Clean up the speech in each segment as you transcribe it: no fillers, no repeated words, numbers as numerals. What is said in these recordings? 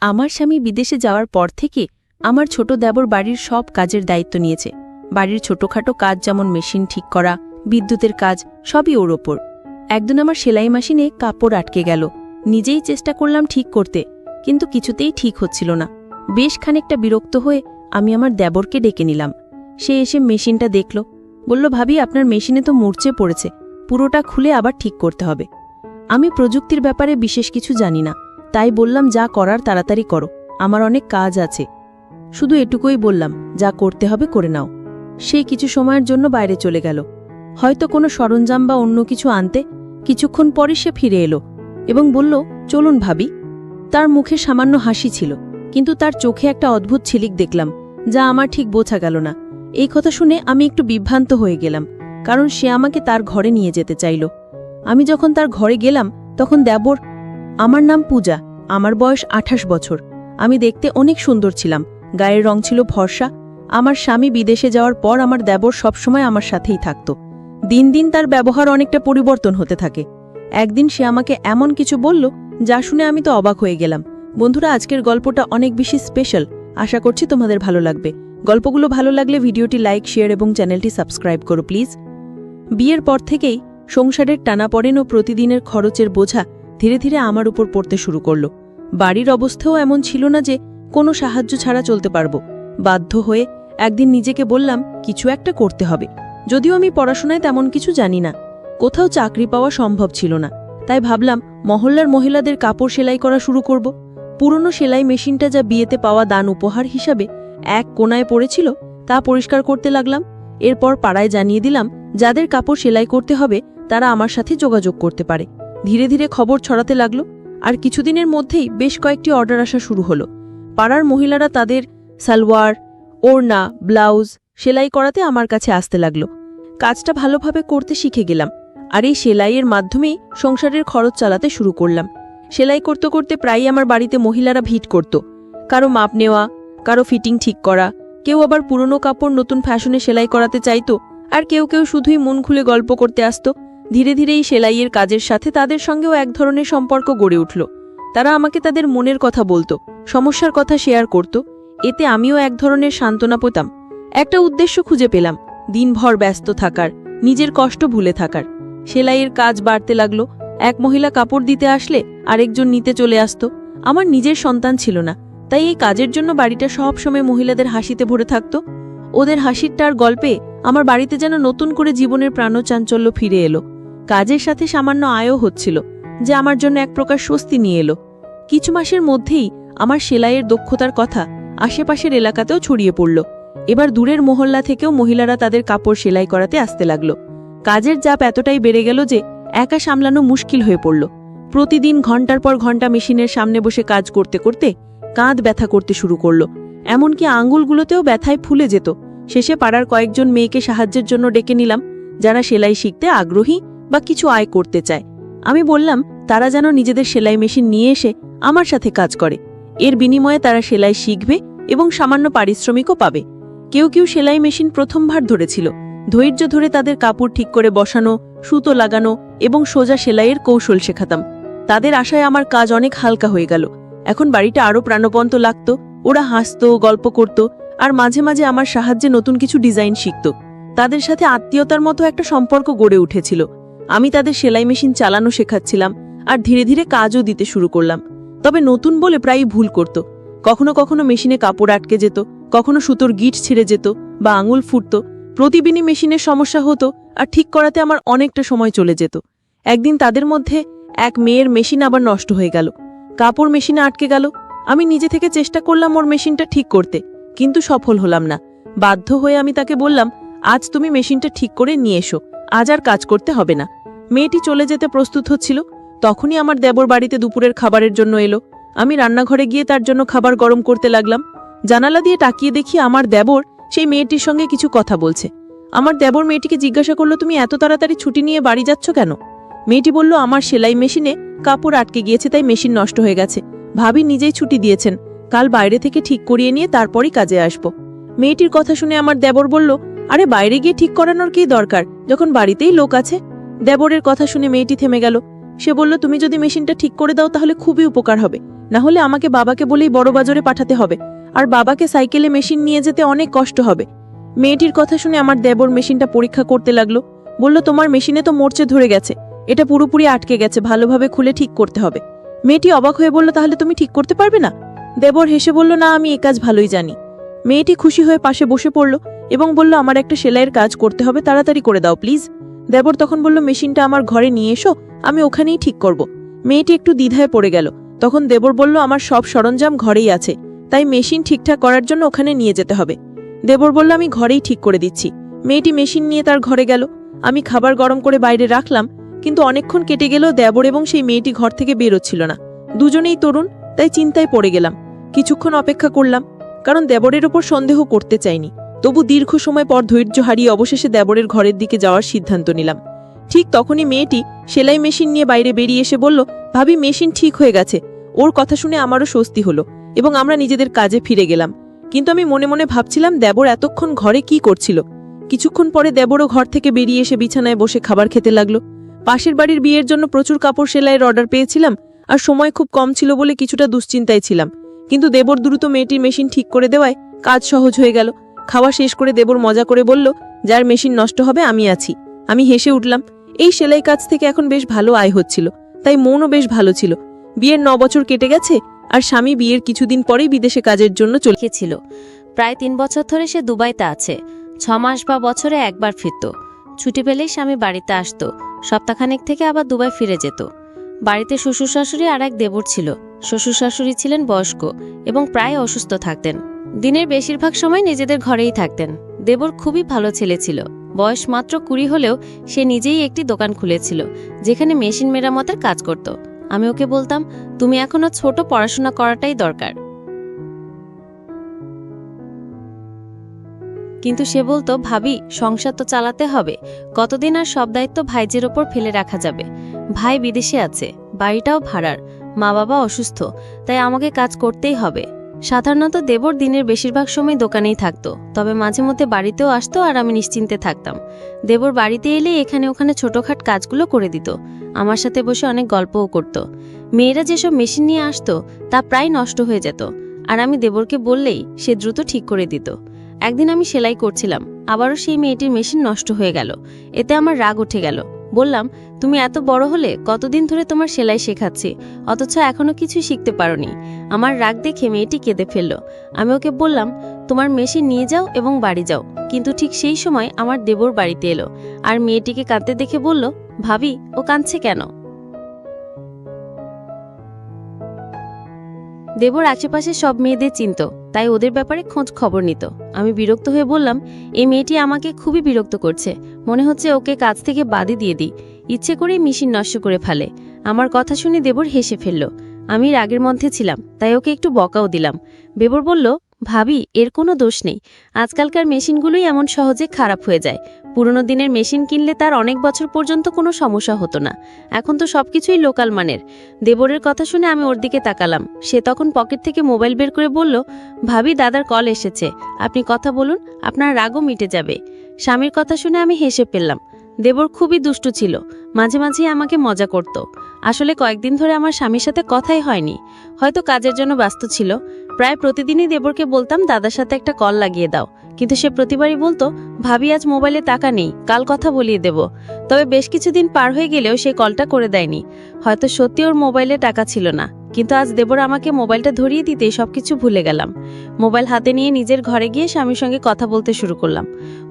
আমার স্বামী বিদেশে যাওয়ার পর থেকে আমার ছোট দেবর বাড়ির সব কাজের দায়িত্ব নিয়েছে। বাড়ির ছোটখাটো কাজ যেমন মেশিন ঠিক করা, বিদ্যুতের কাজ, সবই ওর ওপর। একদিন আমার সেলাই মেশিনে কাপড় আটকে গেল। নিজেই চেষ্টা করলাম ঠিক করতে, কিন্তু কিছুতেই ঠিক হচ্ছিল না। বেশ খানিকটা বিরক্ত হয়ে আমি আমার দেবরকে ডেকে নিলাম। সে এসে মেশিনটা দেখল, বলল, ভাবি, আপনার মেশিনে তো মরচে পড়েছে, পুরোটা খুলে আবার ঠিক করতে হবে। আমি প্রযুক্তির ব্যাপারে বিশেষ কিছু জানি না, তাই বললাম, যা করার তাড়াতাড়ি করো, আমার অনেক কাজ আছে। শুধু এটুকুই বললাম, যা করতে হবে করে নাও। সে কিছু সময়ের জন্য বাইরে চলে গেল, হয়তো কোনো সরঞ্জাম বা অন্য কিছু আনতে। কিছুক্ষণ পরে সে ফিরে এলো এবং বলল, চলুন ভাবি। তার মুখে সামান্য হাসি ছিল, কিন্তু তার চোখে একটা অদ্ভুত ঝিলিক দেখলাম, যা আমার ঠিক বোঝা গেল না। এই কথা শুনে আমি একটু বিভ্রান্ত হয়ে গেলাম, কারণ সে আমাকে তার ঘরে নিয়ে যেতে চাইল। আমি যখন তার ঘরে গেলাম তখন দেবর। আমার নাম পূজা, আমার বয়স 28 বছর। আমি দেখতে অনেক সুন্দর ছিলাম, গায়ের রং ছিল ফর্সা। আমার স্বামী বিদেশে যাওয়ার পর আমার দেবর সবসময় আমার সাথেই থাকত। দিন দিন তার ব্যবহার অনেকটা পরিবর্তন হতে থাকে। একদিন সে আমাকে এমন কিছু বলল, যা শুনে আমি তো অবাক হয়ে গেলাম। বন্ধুরা, আজকের গল্পটা অনেক বেশি স্পেশাল, আশা করছি তোমাদের ভালো লাগবে। গল্পগুলো ভালো লাগলে ভিডিওটি লাইক, শেয়ার এবং চ্যানেলটি সাবস্ক্রাইব করো প্লিজ। বিয়ের পর থেকেই সংসারের টানাপড়েন ও প্রতিদিনের খরচের বোঝা ধীরে ধীরে আমার উপর পড়তে শুরু করল। বাড়ির অবস্থাও এমন ছিল না যে কোনো সাহায্য ছাড়া চলতে পারব। বাধ্য হয়ে একদিন নিজেকে বললাম, কিছু একটা করতে হবে। যদিও আমি পড়াশোনায় তেমন কিছু জানি না, কোথাও চাকরি পাওয়া সম্ভব ছিল না, তাই ভাবলাম মহল্লার মহিলাদের কাপড় সেলাই করা শুরু করব। পুরনো সেলাই মেশিনটা যা বিয়েতে পাওয়া দান উপহার হিসাবে এক কোনায় পড়েছিল, তা পরিষ্কার করতে লাগলাম। এরপর পাড়ায় জানিয়ে দিলাম, যাদের কাপড় সেলাই করতে হবে তারা আমার সাথে যোগাযোগ করতে পারে। ধীরে ধীরে খবর ছড়াতে লাগলো, আর কিছুদিনের মধ্যেই বেশ কয়েকটি অর্ডার আসা শুরু হলো। পাড়ার মহিলারা তাদের সালোয়ার, ওড়না, ব্লাউজ সেলাই করাতে আমার কাছে আসতে লাগলো। কাজটা ভালোভাবে করতে শিখে গেলাম, আর এই সেলাইয়ের মাধ্যমেই সংসারের খরচ চালাতে শুরু করলাম। সেলাই করতে করতে প্রায়ই আমার বাড়িতে মহিলারা ভিড় করত, কারো মাপ নেওয়া, কারো ফিটিং ঠিক করা, কেউ আবার পুরনো কাপড় নতুন ফ্যাশনে সেলাই করাতে চাইতো, আর কেউ কেউ শুধুই মন খুলে গল্প করতে আসত। ধীরে ধীরে এই সেলাইয়ের কাজের সাথে তাদের সঙ্গেও এক ধরনের সম্পর্ক গড়ে উঠল। তারা আমাকে তাদের মনের কথা বলতো, সমস্যার কথা শেয়ার করত। এতে আমিও এক ধরনের সান্ত্বনা পেতাম। একটা উদ্দেশ্য খুঁজে পেলাম, দিনভর ব্যস্ত থাকার, নিজের কষ্ট ভুলে থাকার। সেলাইয়ের কাজ বাড়তে লাগলো। এক মহিলা কাপড় দিতে আসলে আরেকজন নিতে চলে আসত। আমার নিজের সন্তান ছিল না, তাই এই কাজের জন্য বাড়িটা সবসময় মহিলাদের হাসিতে ভরে থাকত। ওদের হাসিটার গল্পে আমার বাড়িতে যেন নতুন করে জীবনের প্রাণচাঞ্চল্য ফিরে এলো। কাজের সাথে সামান্য আয়ও হচ্ছিল, যে আমার জন্য এক প্রকার স্বস্তি নিয়ে এলো। কিছু মাসের মধ্যেই আমার সেলাইয়ের দক্ষতার কথা আশেপাশের এলাকাতেও ছড়িয়ে পড়ল। এবার দূরের মহল্লা থেকেও মহিলারা তাদের কাপড় সেলাই করাতে আসতে লাগলো। কাজের চাপ এতটাই বেড়ে গেল যে একা সামলানো মুশকিল হয়ে পড়ল। প্রতিদিন ঘন্টার পর ঘন্টা মেশিনের সামনে বসে কাজ করতে করতে কাঁধ ব্যথা করতে শুরু করলো, এমনকি আঙ্গুলগুলোতেও ব্যথায় ফুলে যেত। শেষে পাড়ার কয়েকজন মেয়েকে সাহায্যের জন্য ডেকে নিলাম, যারা সেলাই শিখতে আগ্রহী বা কিছু আয় করতে চায়। আমি বললাম, তারা যেন নিজেদের সেলাই মেশিন নিয়ে এসে আমার সাথে কাজ করে। এর বিনিময়ে তারা সেলাই শিখবে এবং সামান্য পারিশ্রমিকও পাবে। কেউ কেউ সেলাই মেশিন প্রথমবার ধরেছিল। ধৈর্য ধরে তাদের কাপড় ঠিক করে বসানো, সুতো লাগানো এবং সোজা সেলাইয়ের কৌশল শেখাতাম। তাদের আশায় আমার কাজ অনেক হালকা হয়ে গেল। এখন বাড়িটা আরও প্রাণবন্ত লাগত। ওরা হাসত, গল্প করত, আর মাঝে মাঝে আমার সাহায্যে নতুন কিছু ডিজাইন শিখত। তাদের সাথে আত্মীয়তার মতো একটা সম্পর্ক গড়ে উঠেছিল। আমি তাদের সেলাই মেশিন চালানো শেখাচ্ছিলাম, আর ধীরে ধীরে কাজও দিতে শুরু করলাম। তবে নতুন বলে প্রায়ই ভুল করত। কখনো কখনো মেশিনে কাপড় আটকে যেত, কখনো সুতোর গিট ছিঁড়ে যেত বা আঙুল ফুটত। প্রতিদিনই মেশিনের সমস্যা হতো, আর ঠিক করাতে আমার অনেকটা সময় চলে যেত। একদিন তাদের মধ্যে এক মেয়ের মেশিন আবার নষ্ট হয়ে গেল, কাপড় মেশিনে আটকে গেল। আমি নিজে থেকে চেষ্টা করলাম ওর মেশিনটা ঠিক করতে, কিন্তু সফল হলাম না। বাধ্য হয়ে আমি তাকে বললাম, আজ তুমি মেশিনটা ঠিক করে নিয়ে এসো, আজ আর কাজ করতে হবে না। মেয়েটি চলে যেতে প্রস্তুত হচ্ছিল, তখনই আমার দেবর বাড়িতে দুপুরের খাবারের জন্য এলো। আমি রান্নাঘরে গিয়ে তার জন্য খাবার গরম করতে লাগলাম। জানালা দিয়ে তাকিয়ে দেখি আমার দেবর সেই মেয়েটির সঙ্গে কিছু কথা বলছে। আমার দেবর মেয়েটিকে জিজ্ঞাসা করলো, তুমি এত তাড়াতাড়ি ছুটি নিয়ে বাড়ি যাচ্ছ কেন? মেয়েটি বলল, আমার সেলাই মেশিনে কাপড় আটকে গিয়েছে, তাই মেশিন নষ্ট হয়ে গেছে। ভাবি নিজেই ছুটি দিয়েছেন, কাল বাইরে থেকে ঠিক করিয়ে নিয়ে তারপরই কাজে আসব। মেয়েটির কথা শুনে আমার দেবর বলল, আরে বাইরে গিয়ে ঠিক করানোর কি দরকার, যখন বাড়িতেই লোক আছে। দেবরের কথা শুনে মেয়েটি থেমে গেল। সে বলল, তুমি যদি মেশিনটা ঠিক করে দাও তাহলে খুবই উপকার হবে, না হলে আমাকে বাবাকে বলেই বড় বাজারে পাঠাতে হবে, আর বাবাকে সাইকেলে মেশিন নিয়ে যেতে অনেক কষ্ট হবে। মেয়েটির কথা শুনে আমার দেবর মেশিনটা পরীক্ষা করতে লাগলো। বলল, তোমার মেশিনে তো মরচে ধরে গেছে, এটা পুরোপুরি আটকে গেছে, ভালোভাবে খুলে ঠিক করতে হবে। মেয়েটি অবাক হয়ে বলল, তাহলে তুমি ঠিক করতে পারবে না? দেবর হেসে বলল, না, আমি এ কাজ ভালোই জানি। মেয়েটি খুশি হয়ে পাশে বসে পড়ল এবং বলল, আমার একটা সেলাইয়ের কাজ করতে হবে, তাড়াতাড়ি করে দাও প্লিজ। দেবর তখন বলল, মেশিনটা আমার ঘরে নিয়ে এসো, আমি ওখানেই ঠিক করব। মেয়েটি একটু দ্বিধায় পড়ে গেল। তখন দেবর বলল, আমার সব সরঞ্জাম ঘরেই আছে, তাই মেশিন ঠিকঠাক করার জন্য ওখানে নিয়ে যেতে হবে। দেবর বলল, আমি ঘরেই ঠিক করে দিচ্ছি। মেয়েটি মেশিন নিয়ে তার ঘরে গেল। আমি খাবার গরম করে বাইরে রাখলাম, কিন্তু অনেকক্ষণ কেটে গেল, দেবর এবং সেই মেয়েটি ঘর থেকে বেরোচ্ছিল না। দুজনেই তরুণ, তাই চিন্তায় পড়ে গেলাম। কিছুক্ষণ অপেক্ষা করলাম, কারণ দেবরের ওপর সন্দেহ করতে চাইনি। তবু দীর্ঘ সময় পর ধৈর্য হারিয়ে অবশেষে দেবরের ঘরের দিকে যাওয়ার সিদ্ধান্ত নিলাম। ঠিক তখনই মেয়েটি সেলাই মেশিন নিয়ে বাইরে বেরিয়ে এসে বলল, ভাবি, মেশিন ঠিক হয়ে গেছে। ওর কথা শুনে আমারও স্বস্তি হলো এবং আমরা নিজেদের কাজে ফিরে গেলাম। কিন্তু আমি মনে মনে ভাবছিলাম, দেবর এতক্ষণ ঘরে কি করছিল। কিছুক্ষণ পরে দেবরও ঘর থেকে বেরিয়ে এসে বিছানায় বসে খাবার খেতে লাগলো। পাশের বাড়ির বিয়ের জন্য প্রচুর কাপড় সেলাইয়ের অর্ডার পেয়েছিলাম, আর সময় খুব কম ছিল বলে কিছুটা দুশ্চিন্তায় ছিলাম। কিন্তু দেবর দ্রুত মেয়েটির মেশিন ঠিক করে দেওয়ায় কাজ সহজ হয়ে গেল। খাওয়া শেষ করে দেবর মজা করে বলল, যার মেশিন নষ্ট হবে আমি আছি। আমি হেসে উঠলাম। এই সেলাই কাজ থেকে এখন বেশ ভালো আয় হচ্ছিল, তাই মনও বেশ ভালো ছিল। বিয়ের 9 বছর কেটে গেছে, আর স্বামী বিয়ের কিছুদিন পরেই বিদেশে কাজের জন্য চলে ছিল। প্রায় 3 বছর ধরে সে দুবাইতে আছে। 6 মাস বা বছরে একবার ফিরত। ছুটি পেলেই স্বামী বাড়িতে আসতো। সপ্তাহখানেক থেকে আবার দুবাই ফিরে যেত। বাড়িতে শ্বশুর শাশুড়ি আর এক দেবর ছিল। শ্বশুর শাশুড়ি ছিলেন বয়স্ক এবং প্রায় অসুস্থ থাকতেন। দিনের বেশিরভাগ সময় নিজেদের ঘরেই থাকতেন। দেবর খুবই ভালো ছেলে ছিল। বয়স মাত্র 20 হলেও সে নিজেই একটি দোকান খুলেছিল, যেখানে মেশিন মেরামতের কাজ করত। আমি ওকে বলতাম, তুমি এখনো ছোট, পড়াশোনা করাটাই দরকার। কিন্তু সে বলতো, ভাবি, সংসার তো চালাতে হবে, কতদিন আর সব দায়িত্ব ভাইজের ওপর ফেলে রাখা যাবে। ভাই বিদেশে আছে, বাড়িটাও ভাড়ার, মা বাবা অসুস্থ, তাই আমাকে কাজ করতেই হবে। সাধারণত দেবর দিনের বেশিরভাগ সময় দোকানেই থাকতো, তবে মাঝে মধ্যে বাড়িতেও আসতো আর আমি নিশ্চিন্তে থাকতাম। দেবর বাড়িতে এলে এখানে ওখানে ছোটখাট কাজগুলো করে দিত। আমার সাথে বসে অনেক গল্পও করত। মেয়েরা যেসব মেশিন নিয়ে আসতো তা প্রায় নষ্ট হয়ে যেত, আর আমি দেবরকে বললেই সে দ্রুত ঠিক করে দিত। একদিন আমি সেলাই করছিলাম, আবারও সেই মেয়েটির মেশিন নষ্ট হয়ে গেল। এতে আমার রাগ উঠে গেল। বললাম, তুমি এত বড় হলে, কতদিন ধরে তোমার সেলাই শেখাচ্ছি, অথচ এখনো কিছু শিখতে পারোনি। আমার রাগ দেখে মেয়েটি কেঁদে ফেলল। আমি ওকে বললাম, তোমার মেশিন নিয়ে যাও এবং বাড়ি যাও। কিন্তু ঠিক সেই সময় আমার দেবর বাড়িতে এলো আর মেয়েটিকে কাঁদতে দেখে বলল, ভাবি, ও কাঁদছে কেন? দেবর আশেপাশে সব মেয়েদের চিনত, তাই ওদের ব্যাপারে খোঁজ খবর নিত। আমি বিরক্ত হয়ে বললাম, এই মেয়েটি আমাকে খুবই বিরক্ত করছে, মনে হচ্ছে ওকে কাজ থেকে বাদই দিয়ে দিই। ইচ্ছে করেই মেশিন নষ্ট করে ফেলে। আমার কথা শুনে দেবর হেসে ফেলল। আমি রাগের মধ্যে ছিলাম, তাই ওকে একটু বকাও দিলাম। দেবর বলল, ভাবি, এর কোনো দোষ নেই। আজকালকার মেশিনগুলোই এমন সহজে খারাপ হয়ে যায়। পুরনো দিনের মেশিন কিনলে তার অনেক বছর পর্যন্ত কোনো সমস্যা হতো না। এখন তো সবকিছুই লোকাল মানের। দেবরের কথা শুনে আমি ওর দিকে তাকালাম। সে তখন পকেট থেকে মোবাইল বের করে বলল, ভাবি, দাদার কল এসেছে, আপনি কথা বলুন, আপনার রাগও মিটে যাবে। স্বামীর কথা শুনে আমি হেসে ফেললাম। দেবর খুবই দুষ্টু ছিল, মাঝে মাঝেই আমাকে মজা করত। আসলে কয়েকদিন ধরে আমার স্বামীর সাথে কথাই হয়নি, হয়তো কাজের জন্য ব্যস্ত ছিল। প্রায় প্রতিদিনই দেবরকে বলতাম, দাদার সাথে একটা কল লাগিয়ে দাও, কিন্তু সে প্রতিবারই বলতো, ভাবি, আজ মোবাইলে টাকা নেই, কাল কথা বলিয়ে দেব। তবে বেশ কিছুদিন পার হয়ে গেলেও সে কলটা করে দেয়নি। হয়তো সত্যি ওর মোবাইলে টাকা ছিল না, কিন্তু আজ দেবর আমাকে মোবাইলটা ধরিয়ে দিতেই সবকিছু ভুলে গেলাম। মোবাইল হাতে নিয়ে নিজের ঘরে গিয়ে স্বামীর সঙ্গে কথা বলতে শুরু করলাম।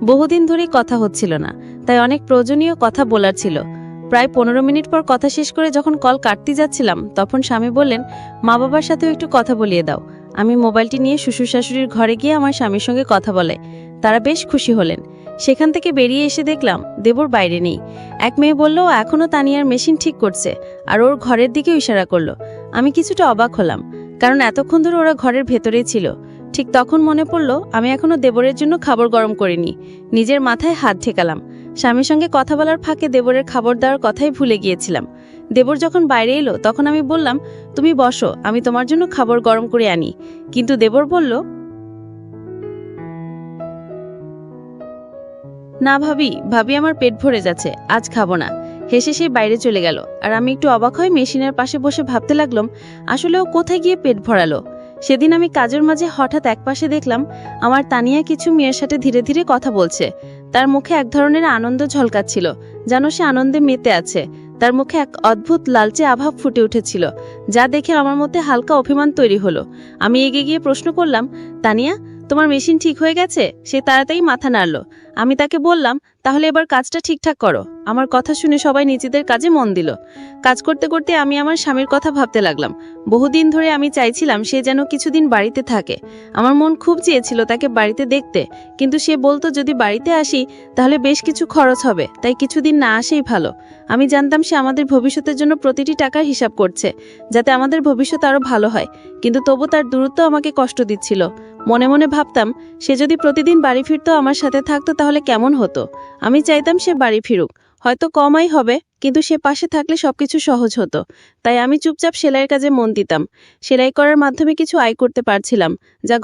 বহুদিন ধরেই কথা হচ্ছিল না, তাই অনেক প্রয়োজনীয় কথা বলার ছিল। প্রায় 15 মিনিট পর কথা শেষ করে যখন কল কাটতে যাচ্ছিলাম, তখন স্বামী বললেন, মা বাবার সাথেও একটু কথা বলিয়ে দাও। আমি মোবাইলটি নিয়ে শ্বশুর শাশুড়ির ঘরে গিয়ে আমার স্বামীর সঙ্গে কথা বলে তারা বেশ খুশি হলেন। সেখান থেকে বেরিয়ে এসে দেখলাম দেবর বাইরে নেই। এক মেয়ে বলল, ও এখনও তানিয়ার মেশিন ঠিক করছে, আর ওর ঘরের দিকেও ইশারা করলো। আমি কিছুটা অবাক হলাম, কারণ এতক্ষণ ধরে ওরা ঘরের ভেতরেই ছিল। ঠিক তখন মনে পড়ল, আমি এখনো দেবরের জন্য খাবার গরম করিনি। নিজের মাথায় হাত ঠেকালাম। স্বামীর সঙ্গে কথা বলার ফাঁকে দেবরের খাবার দেওয়ার কথাই ভুলে গিয়েছিলাম। দেবর যখন বাইরে এলো, তখন আমি বললাম, তুমি বসো, আমি তোমার জন্য খাবার গরম করে আনি। কিন্তু দেবর বলল, না ভাবি, আমার পেট ভরে যাচ্ছে, আজ খাবো না। হেসে সে বাইরে চলে গেল। আর আমি একটু অবাক হয়ে মেশিনের পাশে বসে ভাবতে লাগলাম, আসলে ও কোথায় গিয়ে পেট ভরালো। সেদিন আমি কাজের মাঝে হঠাৎ একপাশে দেখলাম আমার তানিয়া কিছু মেয়ের সাথে ধীরে ধীরে কথা বলছে। তার মুখে এক ধরনের আনন্দ ঝলকাচ্ছিল, যেন সে আনন্দে মেতে আছে। তার মুখে এক অদ্ভুত লালচে আভা ফুটে উঠেছিল, যা দেখে আমার মধ্যে হালকা অভিমান তৈরি হলো। আমি এগিয়ে গিয়ে প্রশ্ন করলাম, তানিয়া, তোমার মেশিন ঠিক হয়ে গেছে? সে তাড়াতাড়ি মাথা নাড়ল। আমি তাকে বললাম, তাহলে এবার কাজটা ঠিকঠাক করো। আমার কথা শুনে সবাই নিজেদের কাজে মন দিল। কাজ করতে করতে আমি আমার স্বামীর কথা ভাবতে লাগলাম। বহুদিন ধরে আমি চাইছিলাম সে যেন কিছুদিন বাড়িতে থাকে। আমার মন খুব চেয়েছিল তাকে বাড়িতে দেখতে, কিন্তু সে বলতো যদি বাড়িতে আসি তাহলে বেশ কিছু খরচ হবে, তাই কিছুদিন না আসেই ভালো। আমি জানতাম সে আমাদের ভবিষ্যতের জন্য প্রতিটি টাকার হিসাব করছে, যাতে আমাদের ভবিষ্যৎ আরো ভালো হয়, কিন্তু তবু তার দূরত্ব আমাকে কষ্ট দিচ্ছিল। মনে মনে ভাবতাম, সে যদি প্রতিদিন বাড়ি ফিরতো, আমার সাথে থাকতো, তাহলে কেমন হতো। আমি চাইতাম সে বাড়ি ফিরুক, হয়তো কমাই হবে, কিন্তু সে পাশে থাকলে সবকিছু সহজ হতো। তাই আমি চুপচাপ সেলাইয়ের কাজে মন দিতাম। সেলাই করার মাধ্যমে কিছু আয় করতে পারছিলাম, যা